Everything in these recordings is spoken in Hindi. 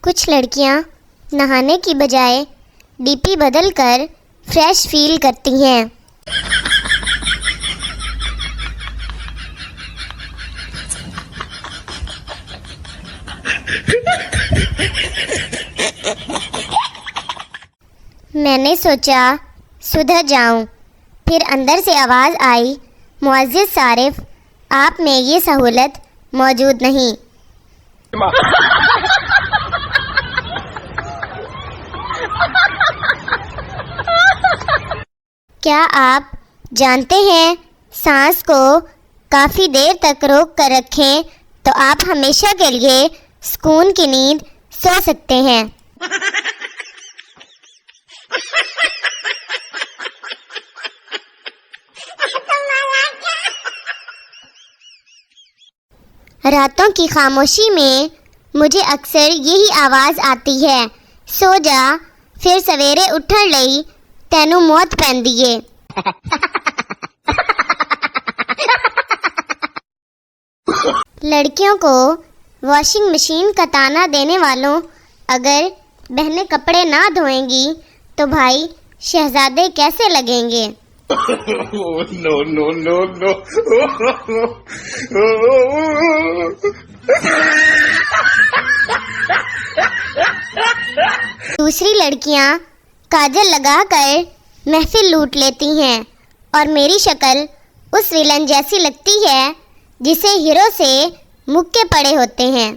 कुछ लड़कियां नहाने की बजाय डीपी बदलकर फ्रेश फील करती हैं। मैंने सोचा सुधर जाऊं, फिर अंदर से आवाज़ आई, मुअज़्ज़िज़ सारिफ, आप में ये सहूलत मौजूद नहीं। क्या आप जानते हैं सांस को काफ़ी देर तक रोक कर रखें तो आप हमेशा के लिए सुकून की नींद सो सकते हैं। रातों की खामोशी में मुझे अक्सर यही आवाज़ आती है, सो जा फिर सवेरे उठण लई तैनू मौत पैंदी है। लड़कियों को वॉशिंग मशीन का ताना देने वालों, अगर बहनें कपड़े ना धोएंगी तो भाई शहजादे कैसे लगेंगे? No, no, no, no. दूसरी लड़कियां काजल लगाकर महफिल लूट लेती हैं और मेरी शक्ल उस विलन जैसी लगती है जिसे हीरो से मुक्के पड़े होते हैं।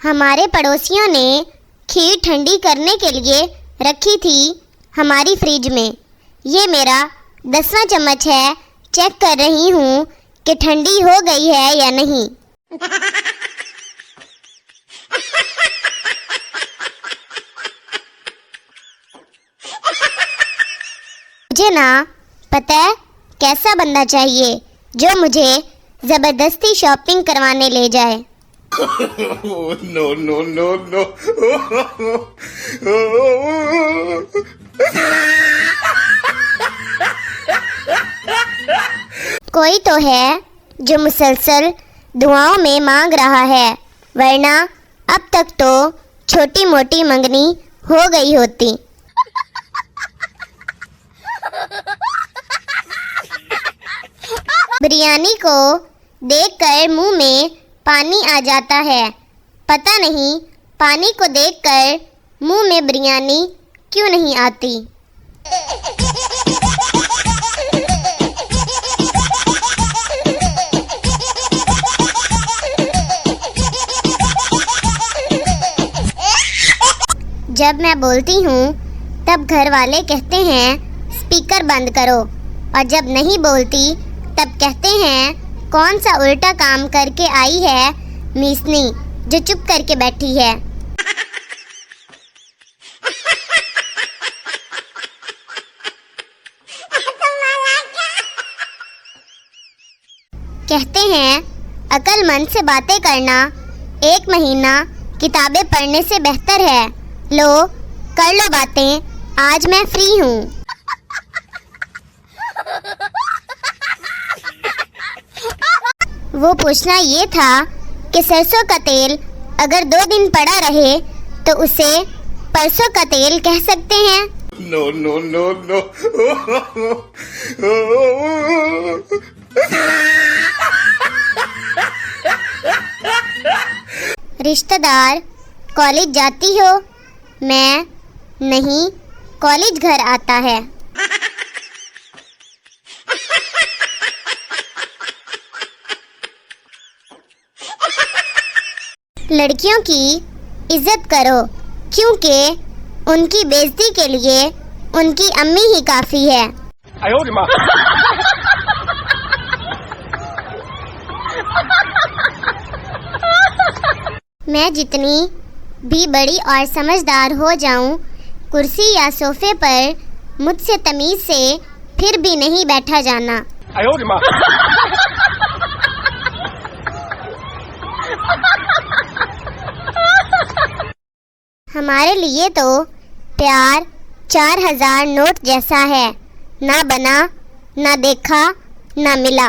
हमारे पड़ोसियों ने खीर ठंडी करने के लिए रखी थी हमारी फ्रिज में। ये मेरा 10वां चम्मच है, चेक कर रही हूँ कि ठंडी हो गई है या नहीं। मुझे ना पता है कैसा बंदा चाहिए जो मुझे जबरदस्ती शॉपिंग करवाने ले जाए। No, no, no, no. कोई तो है जो मुसलसल दुआओं में मांग रहा है, वरना अब तक तो छोटी मोटी मंगनी हो गई होती। बिरयानी को देखकर मुंह में पानी आ जाता है, पता नहीं पानी को देखकर मुंह में बिरयानी क्यों नहीं आती। जब मैं बोलती हूँ तब घर वाले कहते हैं स्पीकर बंद करो, और जब नहीं बोलती तब कहते हैं कौन सा उल्टा काम करके आई है मीसनी जो चुप करके बैठी है। कहते हैं अक्लमंद से बातें करना 1 महीना किताबें पढ़ने से बेहतर है। लो कर लो बातें, आज मैं फ्री हूँ। वो पूछना ये था कि सरसों का तेल अगर 2 दिन पड़ा रहे तो उसे परसों का तेल कह सकते हैं? No, no, no, no. रिश्तेदार कॉलेज जाती हो? मैं नहीं, कॉलेज घर आता है। लड़कियों की इज्जत करो, क्योंकि उनकी बेइज्जती के लिए उनकी अम्मी ही काफी है। मैं जितनी भी बड़ी और समझदार हो जाऊं, कुर्सी या सोफे पर मुझसे तमीज से फिर भी नहीं बैठा जाना। हमारे लिए तो प्यार 4000 नोट जैसा है, ना बना, ना देखा, ना मिला।